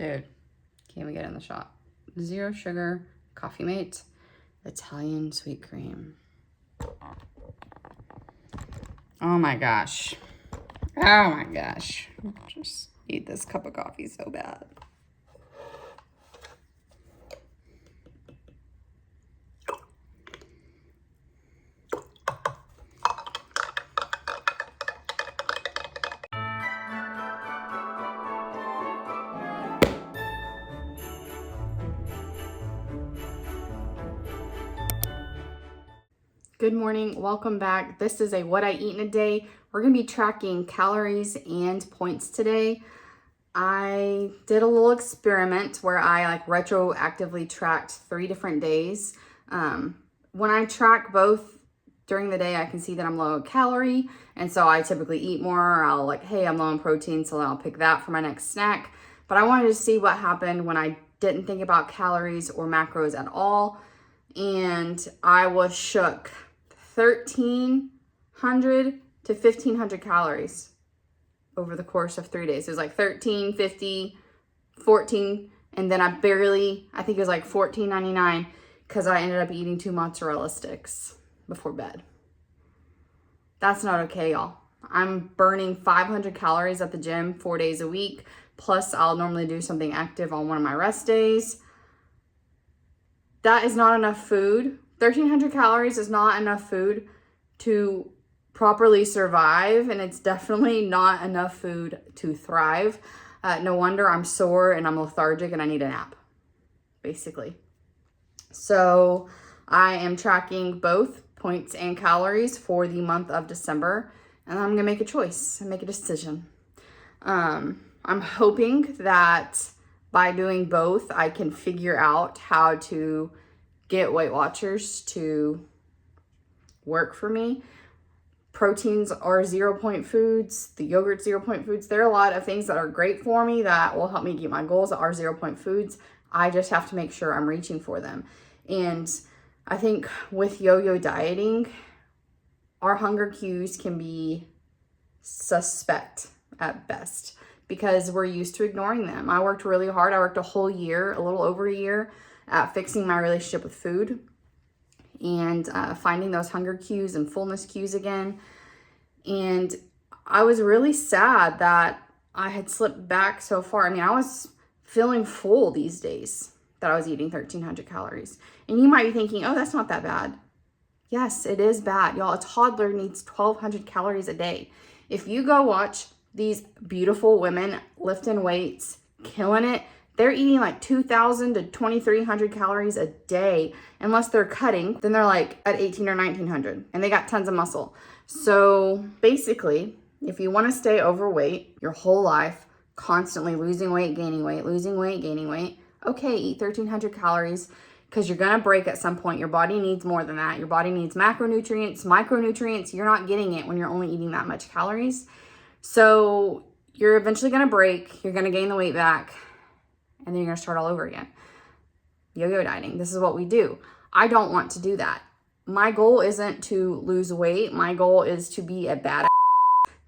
Dude, can't even get in the shot. 0 sugar, Coffee Mate, Italian sweet cream. Oh my gosh. Oh my gosh. Just need this cup of coffee so bad. Good morning, welcome back. This is a what I eat in a day. We're gonna be tracking calories and points today. I did a little experiment where I retroactively tracked 3 different days. When I track both during the day, I can see that I'm low in calorie. And so I typically eat more. I'll hey, I'm low in protein, so then I'll pick that for my next snack. But I wanted to see what happened when I didn't think about calories or macros at all. And I was shook. 1,300 to 1,500 calories over the course of 3 days. It was 13, 50, 14, and then I think it was $14.99 because I ended up eating 2 mozzarella sticks before bed. That's not okay, y'all. I'm burning 500 calories at the gym 4 days a week, plus I'll normally do something active on one of my rest days. That is not enough food. 1,300 calories is not enough food to properly survive, and it's definitely not enough food to thrive. No wonder I'm sore and I'm lethargic and I need a nap, basically. So I am tracking both points and calories for the month of December, and I'm gonna make a choice and make a decision. I'm hoping that by doing both, I can figure out how to get Weight Watchers to work for me. Proteins are 0 point foods. The yogurt's 0 point foods. There are a lot of things that are great for me that will help me get my goals that are 0 point foods. I just have to make sure I'm reaching for them. And I think with yo-yo dieting, our hunger cues can be suspect at best because we're used to ignoring them. I worked really hard. I worked a whole year, a little over a year, at fixing my relationship with food and finding those hunger cues and fullness cues again. And I was really sad that I had slipped back so far. I mean, I was feeling full these days that I was eating 1,300 calories. And you might be thinking, oh, that's not that bad. Yes, it is bad. Y'all, a toddler needs 1,200 calories a day. If you go watch these beautiful women lifting weights, killing it, they're eating 2,000 to 2,300 calories a day. Unless they're cutting, then they're at 1,800 or 1,900 and they got tons of muscle. So basically, if you want to stay overweight your whole life, constantly losing weight, gaining weight, losing weight, gaining weight, okay, eat 1,300 calories because you're going to break at some point. Your body needs more than that. Your body needs macronutrients, micronutrients. You're not getting it when you're only eating that much calories. So you're eventually going to break. You're going to gain the weight back. And then you're going to start all over again. Yo-yo dieting. This is what we do. I don't want to do that. My goal isn't to lose weight. My goal is to be a badass,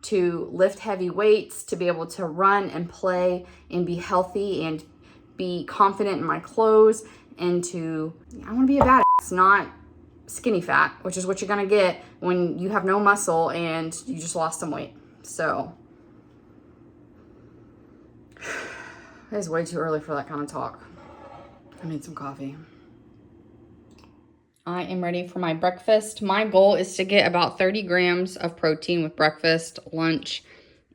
to lift heavy weights, to be able to run and play and be healthy and be confident in my clothes, and I want to be a badass, not skinny fat, which is what you're going to get when you have no muscle and you just lost some weight. So it is way too early for that kind of talk. I need some coffee. I am ready for my breakfast. My goal is to get about 30 grams of protein with breakfast, lunch,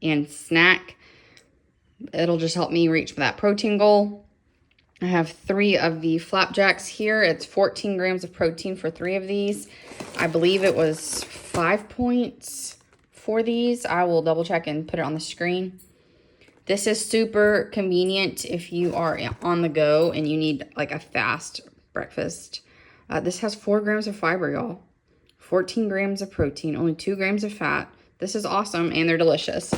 and snack. It'll just help me reach that protein goal. I have 3 of the flapjacks here. It's 14 grams of protein for 3 of these. I believe it was 5 points for these. I will double check and put it on the screen. This is super convenient if you are on the go and you need a fast breakfast. This has 4 grams of fiber, y'all. 14 grams of protein, only 2 grams of fat. This is awesome, and they're delicious.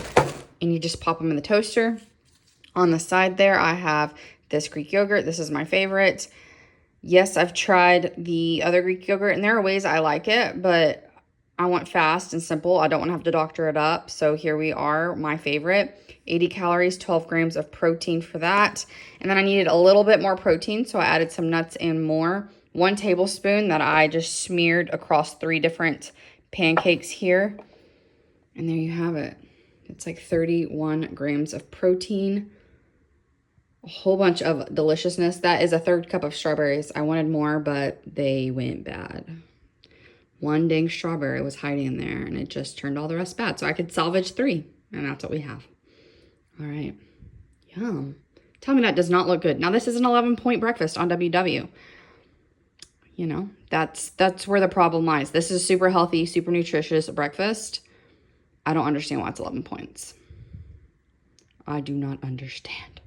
And you just pop them in the toaster. On the side there, I have this Greek yogurt. This is my favorite. Yes, I've tried the other Greek yogurt, and there are ways I like it, but I want fast and simple. I don't want to have to doctor it up. So here we are, my favorite. 80 calories, 12 grams of protein for that. And then I needed a little bit more protein, so I added some nuts and more. 1 tablespoon that I just smeared across 3 different pancakes here. And there you have it. It's like 31 grams of protein. A whole bunch of deliciousness. That is a 1/3 cup of strawberries. I wanted more, but they went bad. 1 dang strawberry was hiding in there, and it just turned all the rest bad. So I could salvage 3, and that's what we have. All right. Yum. Tell me that does not look good. Now, this is an 11-point breakfast on WW. You know, that's where the problem lies. This is super healthy, super nutritious breakfast. I don't understand why it's 11 points. I do not understand.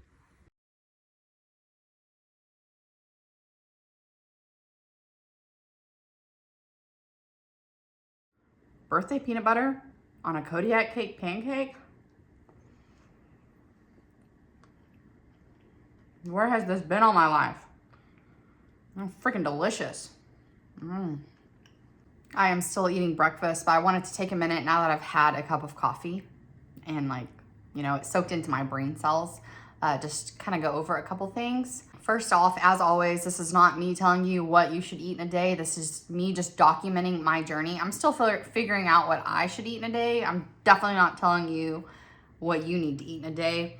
Birthday peanut butter on a Kodiak cake pancake? Where has this been all my life? Oh, freaking delicious. I am still eating breakfast, but I wanted to take a minute now that I've had a cup of coffee and it soaked into my brain cells. Just kind of go over a couple things. First off, as always, this is not me telling you what you should eat in a day. This is me just documenting my journey. I'm still figuring out what I should eat in a day. I'm definitely not telling you what you need to eat in a day.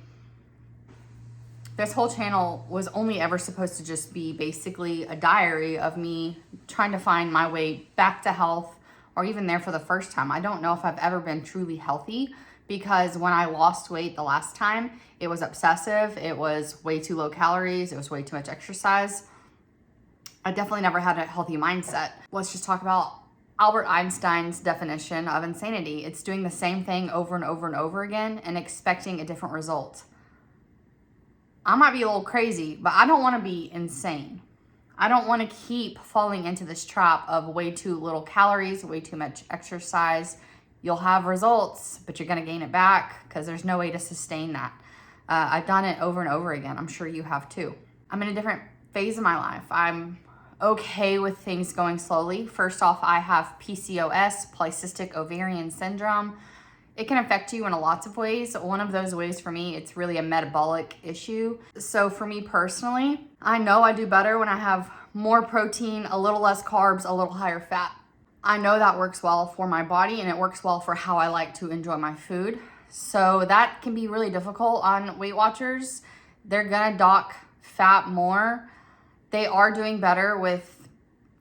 This whole channel was only ever supposed to just be basically a diary of me trying to find my way back to health, or even there for the first time. I don't know if I've ever been truly healthy, because when I lost weight the last time, it was obsessive. It was way too low calories. It was way too much exercise. I definitely never had a healthy mindset. Let's just talk about Albert Einstein's definition of insanity. It's doing the same thing over and over and over again and expecting a different result. I might be a little crazy, but I don't want to be insane. I don't want to keep falling into this trap of way too little calories, way too much exercise. You'll have results, but you're going to gain it back because there's no way to sustain that. I've done it over and over again. I'm sure you have too. I'm in a different phase of my life. I'm okay with things going slowly. First off, I have PCOS, polycystic ovarian syndrome. It can affect you in lots of ways. One of those ways for me, it's really a metabolic issue. So for me personally, I know I do better when I have more protein, a little less carbs, a little higher fat. I know that works well for my body, and it works well for how I like to enjoy my food. So that can be really difficult on Weight Watchers. They're gonna dock fat more. They are doing better with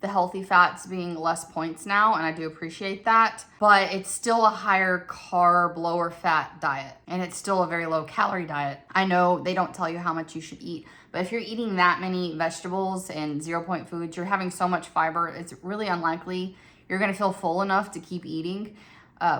the healthy fats being less points now, and I do appreciate that, but it's still a higher carb, lower fat diet, and it's still a very low calorie diet. I know they don't tell you how much you should eat, but if you're eating that many vegetables and 0-point foods, you're having so much fiber, it's really unlikely you're gonna feel full enough to keep eating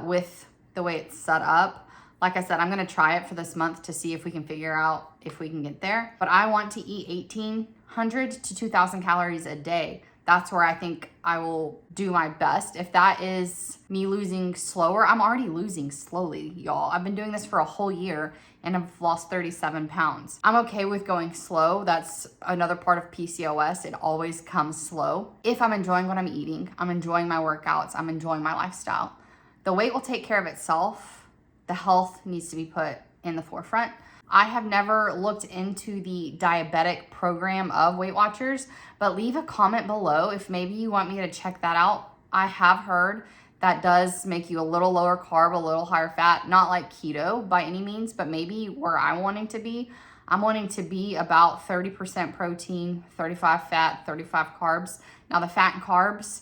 with the way it's set up. Like I said, I'm gonna try it for this month to see if we can figure out if we can get there, but I want to eat 1,800 to 2,000 calories a day. That's where I think I will do my best. If that is me losing slower, I'm already losing slowly, y'all. I've been doing this for a whole year and I've lost 37 pounds. I'm okay with going slow. That's another part of PCOS. It always comes slow. If I'm enjoying what I'm eating, I'm enjoying my workouts, I'm enjoying my lifestyle, the weight will take care of itself. The health needs to be put in the forefront. I have never looked into the diabetic program of Weight Watchers, but leave a comment below if maybe you want me to check that out. I have heard that does make you a little lower carb, a little higher fat, not like keto by any means, but maybe where I'm wanting to be. I'm wanting to be about 30% protein, 35 fat, 35 carbs. Now the fat and carbs,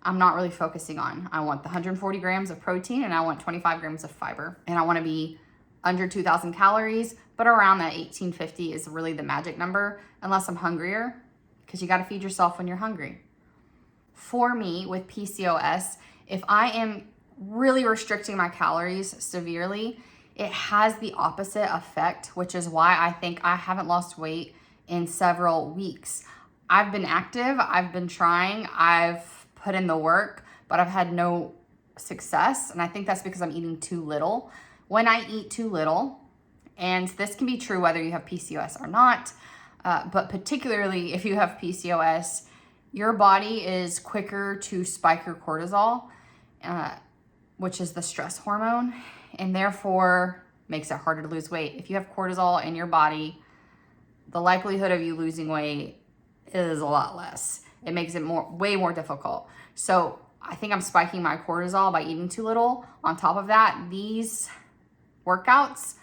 I'm not really focusing on. I want the 140 grams of protein and I want 25 grams of fiber. And I want to be under 2,000 calories, but around that 1,850 is really the magic number, unless I'm hungrier, because you got to feed yourself when you're hungry. For me, with PCOS, if I am really restricting my calories severely, it has the opposite effect, which is why I think I haven't lost weight in several weeks. I've been active, I've been trying, I've put in the work, but I've had no success, and I think that's because I'm eating too little. When I eat too little, and this can be true whether you have PCOS or not, but particularly if you have PCOS, your body is quicker to spike your cortisol. which is the stress hormone, and therefore makes it harder to lose weight. If you have cortisol in your body, the likelihood of you losing weight is a lot less. It makes it way more difficult. So I think I'm spiking my cortisol by eating too little. On top of that, these workouts,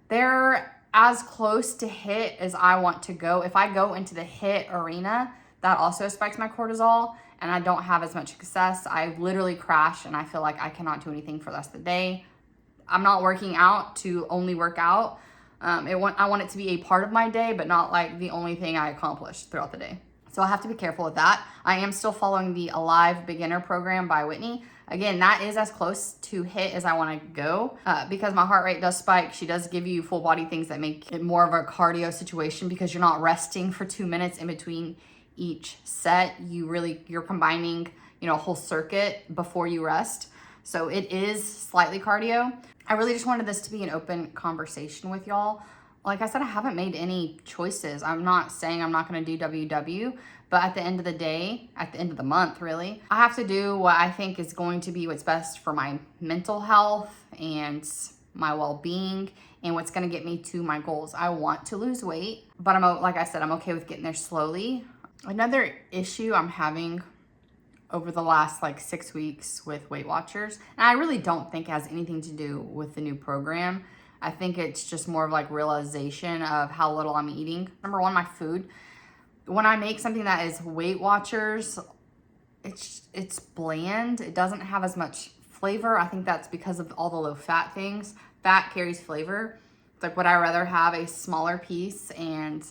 they're as close to HIIT as I want to go. If I go into the HIIT arena, that also spikes my cortisol and I don't have as much success. I literally crash and I feel like I cannot do anything for the rest of the day. I'm not working out to only work out. I want it to be a part of my day, but not like the only thing I accomplish throughout the day. So I have to be careful with that. I am still following the Alive Beginner program by Whitney. Again, that is as close to HIIT as I want to go because my heart rate does spike. She does give you full body things that make it more of a cardio situation because you're not resting for 2 minutes in between each set. You're combining, a whole circuit before you rest. So it is slightly cardio. I really just wanted this to be an open conversation with y'all. Like I said, I haven't made any choices. I'm not saying I'm not going to do WW, but at the end of the day, at the end of the month, really, I have to do what I think is going to be what's best for my mental health and my well-being and what's going to get me to my goals. I want to lose weight, but like I said, I'm okay with getting there slowly. Another issue I'm having over the last 6 weeks with Weight Watchers, and I really don't think it has anything to do with the new program. I think it's just more of realization of how little I'm eating. Number one, my food. When I make something that is Weight Watchers, it's bland. It doesn't have as much flavor. I think that's because of all the low fat things. Fat carries flavor. It's would I rather have a smaller piece and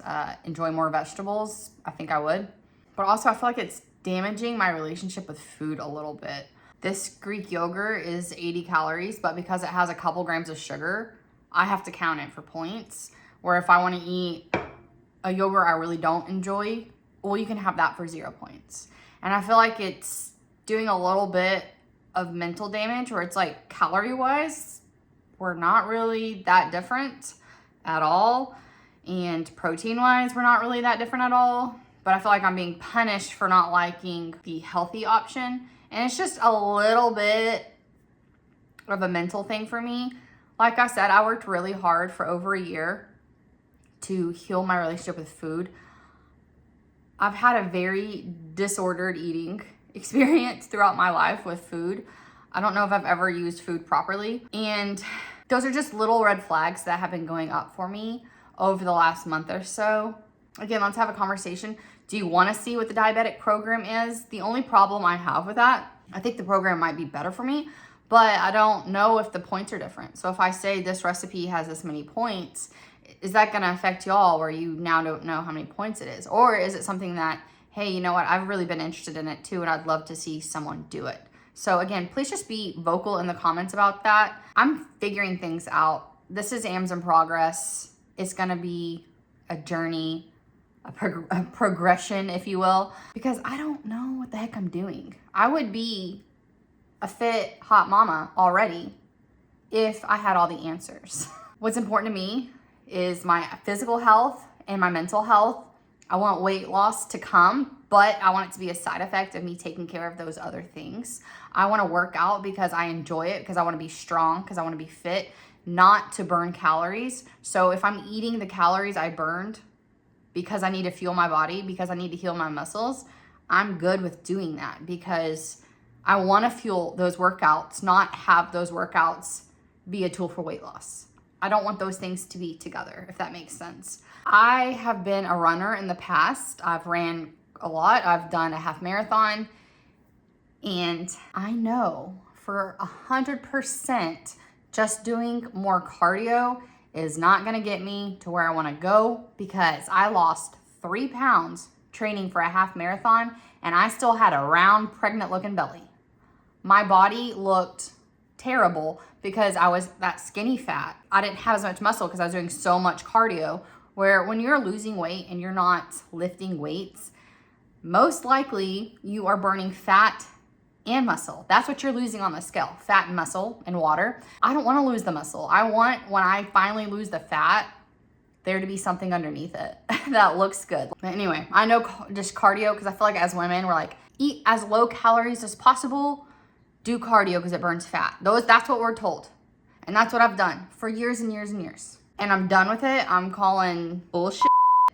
enjoy more vegetables? I think I would. But also I feel like it's damaging my relationship with food a little bit. This Greek yogurt is 80 calories, but because it has a couple grams of sugar, I have to count it for points. Where if I want to eat a yogurt I really don't enjoy, well, you can have that for 0 points. And I feel like it's doing a little bit of mental damage where it's calorie-wise, we're not really that different at all. And protein-wise, we're not really that different at all. But I feel like I'm being punished for not liking the healthy option. And it's just a little bit of a mental thing for me. Like I said, I worked really hard for over a year to heal my relationship with food. I've had a very disordered eating experience throughout my life with food. I don't know if I've ever used food properly. And those are just little red flags that have been going up for me over the last month or so. Again, let's have a conversation. Do you want to see what the diabetic program is? The only problem I have with that, I think the program might be better for me, but I don't know if the points are different. So if I say this recipe has this many points, is that going to affect y'all where you now don't know how many points it is? Or is it something that, hey, you know what, I've really been interested in it too, and I'd love to see someone do it. So again, please just be vocal in the comments about that. I'm figuring things out. This is AMS in progress. It's going to be a journey, a progression, if you will, because I don't know what the heck I'm doing. I would be a fit, hot mama already if I had all the answers. What's important to me is my physical health and my mental health. I want weight loss to come, but I want it to be a side effect of me taking care of those other things. I want to work out because I enjoy it, because I want to be strong, because I want to be fit, not to burn calories. So if I'm eating the calories I burned because I need to fuel my body, because I need to heal my muscles, I'm good with doing that because I want to fuel those workouts, not have those workouts be a tool for weight loss. I don't want those things to be together, if that makes sense. I have been a runner in the past. I've ran a lot. I've done a half marathon. And I know for 100% just doing more cardio is not going to get me to where I want to go because I lost 3 pounds training for a half marathon and I still had a round, pregnant looking belly. My body looked terrible because I was that skinny fat. I didn't have as much muscle because I was doing so much cardio, where when you're losing weight and you're not lifting weights, most likely you are burning fat and muscle. That's what you're losing on the scale, fat and muscle and water. I don't want to lose the muscle. I want, when I finally lose the fat, there to be something underneath it that looks good. But anyway, I know just cardio, because I feel like as women, we're like, eat as low calories as possible do cardio because it burns fat. That's what we're told. And that's what I've done for years and years and years. And I'm done with it. I'm calling bullshit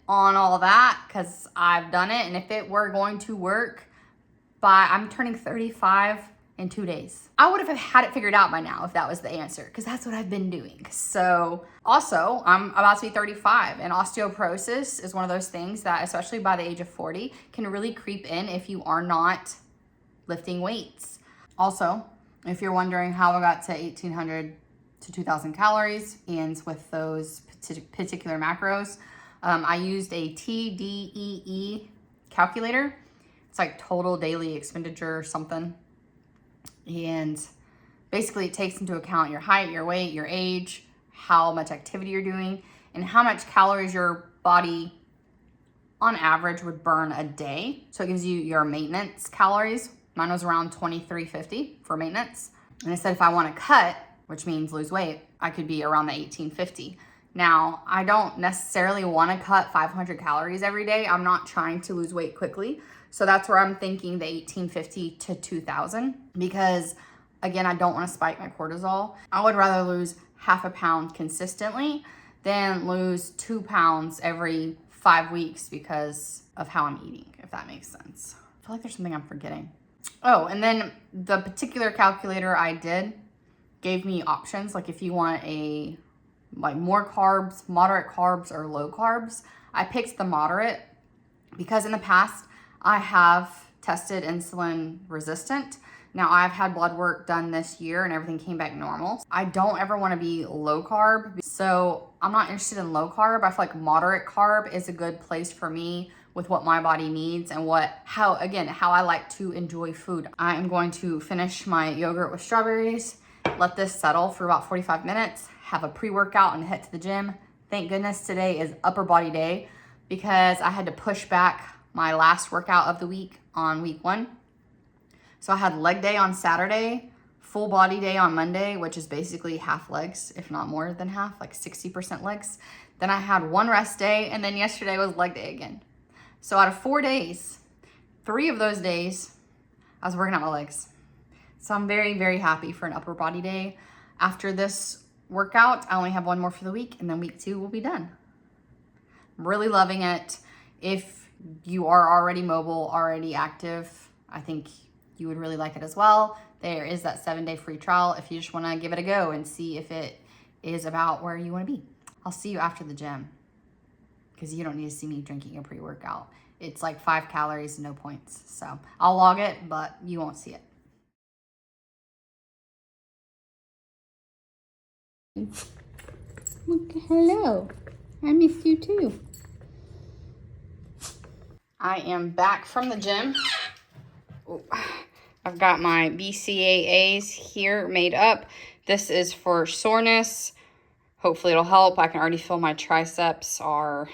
on all that because I've done it. And if it were going to work, I'm turning 35 in 2 days. I would have had it figured out by now if that was the answer, because that's what I've been doing. So also, I'm about to be 35, and osteoporosis is one of those things that, especially by the age of 40, can really creep in if you are not lifting weights. Also, if you're wondering how I got to 1,800 to 2,000 calories and with those particular macros, I used a TDEE calculator. It's like total daily expenditure or something. And basically it takes into account your height, your weight, your age, how much activity you're doing, and how much calories your body on average would burn a day. So it gives you your maintenance calories. Mine was around 2,350 for maintenance. And it said if I want to cut, which means lose weight, I could be around the 1,850. Now, I don't necessarily want to cut 500 calories every day. I'm not trying to lose weight quickly. So that's where I'm thinking the 1,850 to 2,000, because again, I don't want to spike my cortisol. I would rather lose half a pound consistently than lose 2 pounds every 5 weeks because of how I'm eating, if that makes sense. I feel like there's something I'm forgetting. Oh, and then the particular calculator I did gave me options. Like if you want more carbs, moderate carbs, or low carbs. I picked the moderate because in the past I have tested insulin resistant. Now I've had blood work done this year and everything came back normal. I don't ever want to be low carb, so I'm not interested in low carb. I feel like moderate carb is a good place for me with what my body needs and how I like to enjoy food. I am going to finish my yogurt with strawberries, let this settle for about 45 minutes, have a pre-workout and head to the gym. Thank goodness today is upper body day because I had to push back my last workout of the week on week 1. So I had leg day on Saturday, full body day on Monday, which is basically half legs, if not more than half, like 60% legs. Then I had 1 rest day, and then yesterday was leg day again. So out of 4 days, 3 of those days, I was working out my legs. So I'm very, very happy for an upper body day. After this workout, I only have 1 more for the week, and then week 2 will be done. I'm really loving it. If you are already mobile, already active, I think you would really like it as well. There is that 7-day free trial if you just want to give it a go and see if it is about where you want to be. I'll see you after the gym because you don't need to see me drinking a pre-workout. It's like 5 calories, no points. So I'll log it, but you won't see it. Hello, I missed you too. I am back from the gym. Ooh. I've got my BCAAs here made up. This is for soreness. Hopefully it'll help. I can already feel my triceps are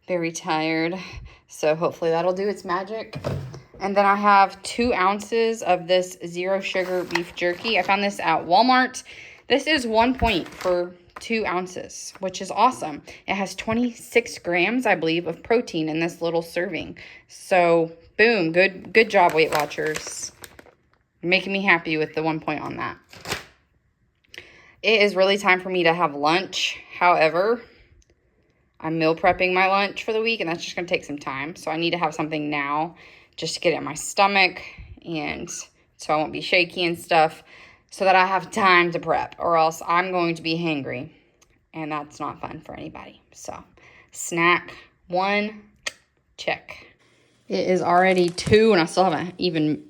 very tired. So hopefully that'll do its magic. And then I have 2 ounces of this 0 sugar beef jerky. I found this at Walmart. This is 1 point for 2 ounces, which is awesome. It has 26 grams, I believe, of protein in this little serving. So boom, good job, Weight Watchers. You're making me happy with the 1 point on that. It is really time for me to have lunch. However, I'm meal prepping my lunch for the week, and that's just going to take some time. So I need to have something now just to get it in my stomach, and so I won't be shaky and stuff, so that I have time to prep, or else I'm going to be hangry, and that's not fun for anybody. So snack 1, check. It is already 2 and I still haven't even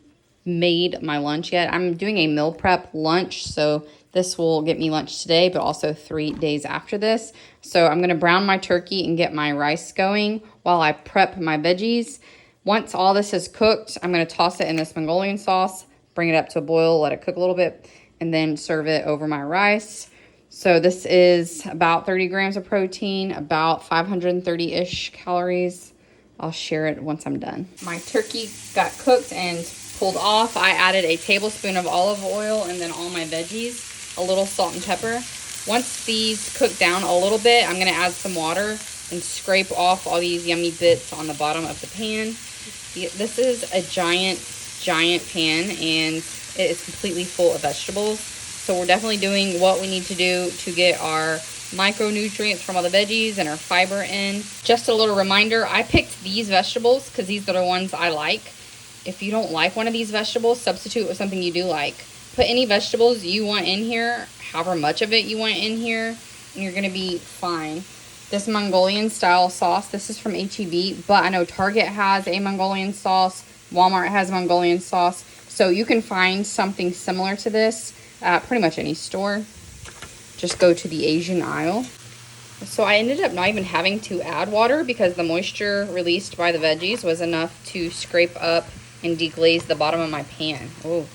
made my lunch yet. I'm doing a meal prep lunch, so this will get me lunch today, but also 3 days after this. So I'm gonna brown my turkey and get my rice going while I prep my veggies. Once all this is cooked, I'm gonna toss it in this Mongolian sauce, bring it up to a boil, let it cook a little bit, and then serve it over my rice. So this is about 30 grams of protein, about 530-ish calories. I'll share it once I'm done. My turkey got cooked and pulled off. I added a tablespoon of olive oil and then all my veggies, a little salt and pepper. Once these cook down a little bit, I'm gonna add some water and scrape off all these yummy bits on the bottom of the pan. This is a giant pan, and it is completely full of vegetables. So we're definitely doing what we need to do to get our micronutrients from all the veggies and our fiber in. Just a little reminder, I picked these vegetables because these are the ones I like. If you don't like one of these vegetables, substitute with something you do like. Put any vegetables you want in here, however much of it you want in here, and you're gonna be fine. This Mongolian style sauce, this is from HEB, but I know Target has a Mongolian sauce, Walmart has Mongolian sauce, so you can find something similar to this at pretty much any store. Just go to the Asian aisle. So I ended up not even having to add water because the moisture released by the veggies was enough to scrape up and deglaze the bottom of my pan. Oh,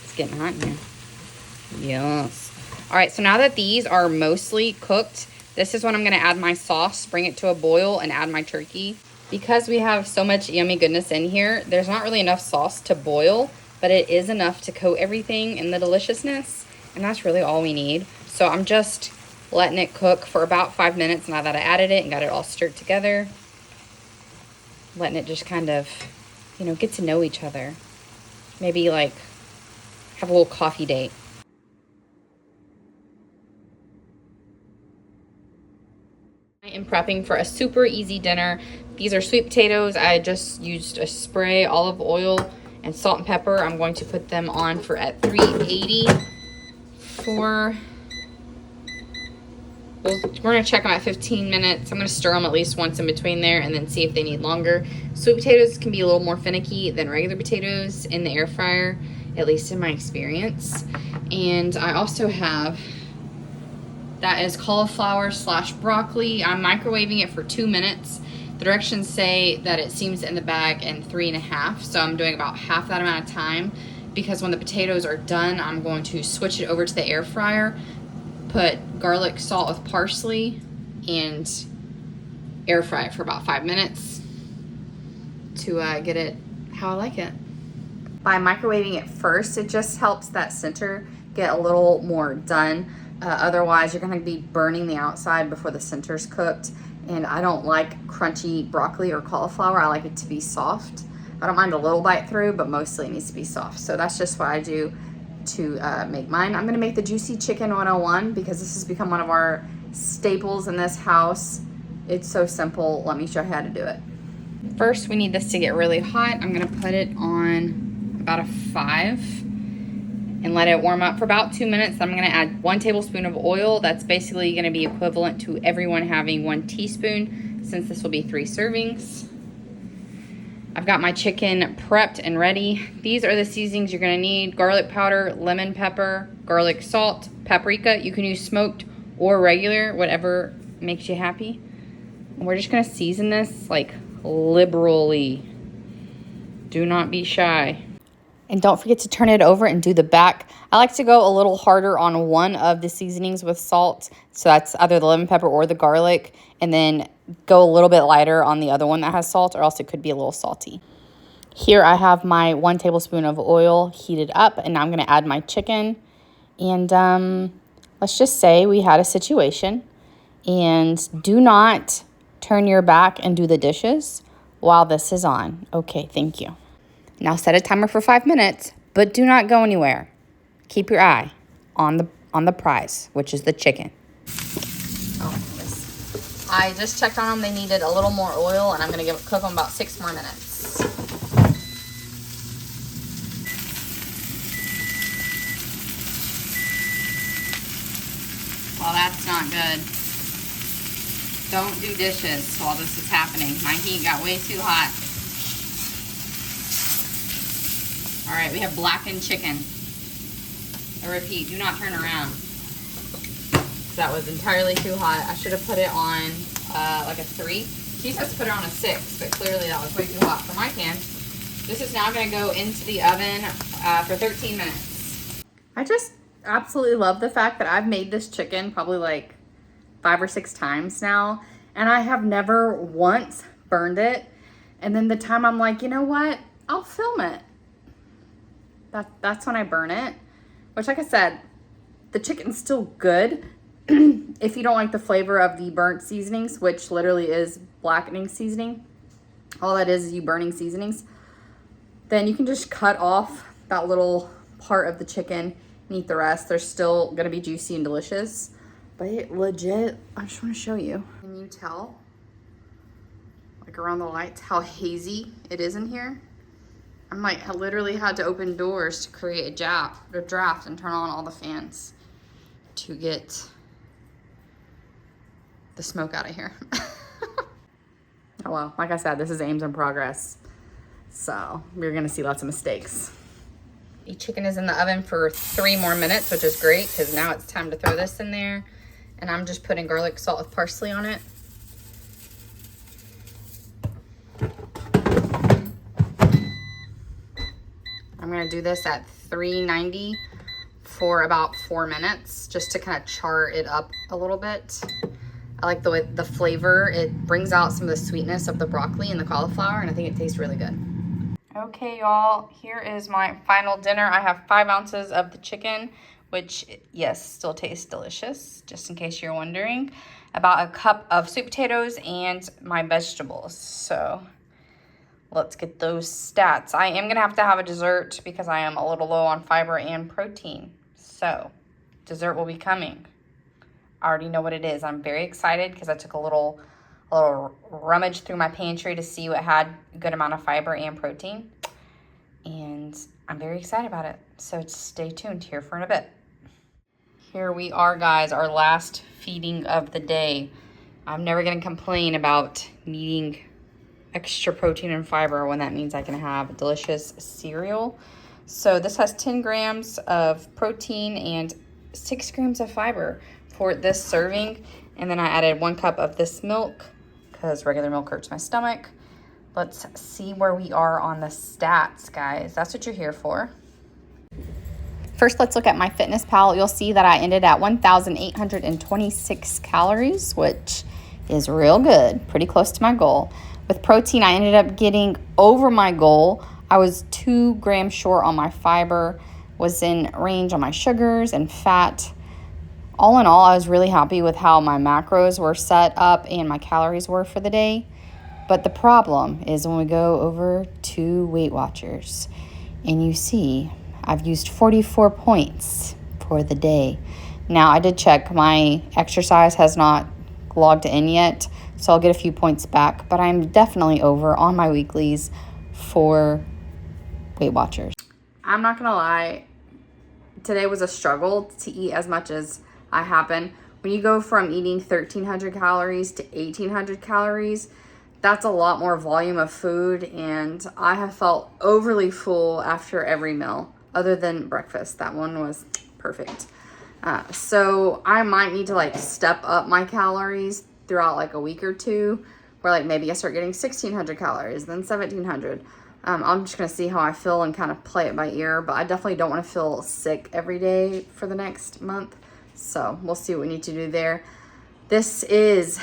it's getting hot in here. Yes. All right, so now that these are mostly cooked, this is when I'm gonna add my sauce, bring it to a boil, and add my turkey. Because we have so much yummy goodness in here, there's not really enough sauce to boil, but it is enough to coat everything in the deliciousness, and that's really all we need. So I'm just letting it cook for about 5 minutes now that I added it and got it all stirred together. Letting it just kind of, you know, get to know each other. Maybe like have a little coffee date. I am prepping for a super easy dinner. These are sweet potatoes. I just used a spray, olive oil, and salt and pepper. I'm going to put them on for at 380 for, we're gonna check them at 15 minutes. I'm gonna stir them at least once in between there and then see if they need longer. Sweet potatoes can be a little more finicky than regular potatoes in the air fryer, at least in my experience. And I also have, that is cauliflower slash broccoli. I'm microwaving it for 2 minutes. The directions say that it seems in the bag in 3.5, so I'm doing about half that amount of time because when the potatoes are done, I'm going to switch it over to the air fryer, put garlic salt with parsley, and air fry it for about 5 minutes to get it how I like it. By microwaving it first, it just helps that center get a little more done. Otherwise, you're gonna be burning the outside before the center's cooked. And I don't like crunchy broccoli or cauliflower. I like it to be soft. I don't mind a little bite through, but mostly it needs to be soft. So that's just what I do to make mine. I'm gonna make the juicy chicken 101 because this has become one of our staples in this house. It's so simple. Let me show you how to do it. First, we need this to get really hot. I'm gonna put it on about a 5 and let it warm up for about 2 minutes. I'm gonna add 1 tablespoon of oil. That's basically gonna be equivalent to everyone having 1 teaspoon since this will be 3 servings. I've got my chicken prepped and ready. These are the seasonings you're gonna need: garlic powder, lemon pepper, garlic salt, paprika. You can use smoked or regular, whatever makes you happy. And we're just gonna season this like liberally. Do not be shy. And don't forget to turn it over and do the back. I like to go a little harder on one of the seasonings with salt. So that's either the lemon pepper or the garlic. And then go a little bit lighter on the other one that has salt, or else it could be a little salty. Here I have my 1 tablespoon of oil heated up, and now I'm going to add my chicken. And let's just say we had a situation. And do not turn your back and do the dishes while this is on. Okay, thank you. Now set a timer for 5 minutes, but do not go anywhere. Keep your eye on the prize, which is the chicken. Oh, yes. I just checked on them. They needed a little more oil, and I'm going to cook them about 6 more minutes. Well, that's not good. Don't do dishes while this is happening. My heat got way too hot. All right, we have blackened chicken. I repeat, do not turn around. That was entirely too hot. I should have put it on like a 3. She says to put it on a 6, but clearly that was way too hot for my pan. This is now gonna go into the oven for 13 minutes. I just absolutely love the fact that I've made this chicken probably like 5 or 6 times now, and I have never once burned it. And then the time I'm like, you know what? I'll film it. That's when I burn it. Which, like I said, the chicken's still good if you don't like the flavor of the burnt seasonings, which literally is blackening seasoning. All that is you burning seasonings. Then you can just cut off that little part of the chicken and eat the rest. They're still gonna be juicy and delicious, but it legit, I just wanna show you. Can you tell, like around the lights, how hazy it is in here? I'm like, I literally had to open doors to create a draft and turn on all the fans to get the smoke out of here. Oh well, like I said, this is Ames in progress. So we're gonna see lots of mistakes. The chicken is in the oven for 3 more minutes, which is great because now it's time to throw this in there. And I'm just putting garlic salt with parsley on it. I'm gonna do this at 390 for about 4 minutes, just to kind of char it up a little bit. I like the way the flavor, it brings out some of the sweetness of the broccoli and the cauliflower, and I think it tastes really good. Okay, y'all, here is my final dinner. I have 5 ounces of the chicken, which, yes, still tastes delicious, just in case you're wondering. About a cup of sweet potatoes and my vegetables. So let's get those stats. I am gonna have to have a dessert because I am a little low on fiber and protein. So dessert will be coming. I already know what it is. I'm very excited because I took a little rummage through my pantry to see what had a good amount of fiber and protein. And I'm very excited about it. So stay tuned here for in a bit. Here we are, guys, our last feeding of the day. I'm never gonna complain about needing extra protein and fiber when that means I can have delicious cereal. So this has 10 grams of protein and 6 grams of fiber for this serving. And then I added 1 cup of this milk because regular milk hurts my stomach. Let's see where we are on the stats, guys. That's what you're here for. First, let's look at my Fitness Pal. You'll see that I ended at 1,826 calories, which is real good, pretty close to my goal. With protein, I ended up getting over my goal. I was 2 grams short on my fiber, was in range on my sugars and fat. All in all, I was really happy with how my macros were set up and my calories were for the day. But the problem is when we go over to Weight Watchers and you see I've used 44 points for the day. Now, I did check. My exercise has not logged in yet, so I'll get a few points back. But I'm definitely over on my weeklies for Weight Watchers. I'm not going to lie. Today was a struggle to eat as much as I have been. When you go from eating 1,300 calories to 1,800 calories, that's a lot more volume of food, and I have felt overly full after every meal, other than breakfast. That one was perfect. So I might need to like step up my calories throughout like a week or two, where like maybe I start getting 1,600 calories, then 1,700. I'm just gonna see how I feel and kind of play it by ear, but I definitely don't want to feel sick every day for the next month. So we'll see what we need to do there. This is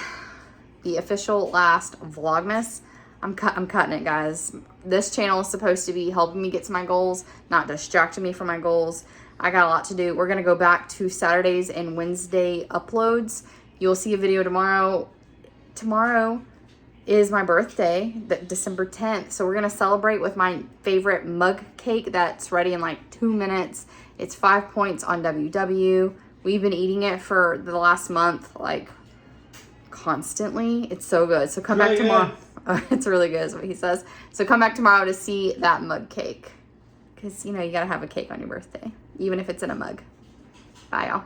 the official last Vlogmas. I'm cutting it, guys. This channel is supposed to be helping me get to my goals, not distracting me from my goals. I got a lot to do. We're gonna go back to Saturdays and Wednesday uploads. You'll see a video tomorrow. Tomorrow is my birthday, December 10th. So we're gonna celebrate with my favorite mug cake that's ready in like 2 minutes. It's 5 points on WW. We've been eating it for the last month, like constantly. It's so good. So come back tomorrow. It's really good is what he says. So come back tomorrow to see that mug cake. Because, you know, you got to have a cake on your birthday, even if it's in a mug. Bye, y'all.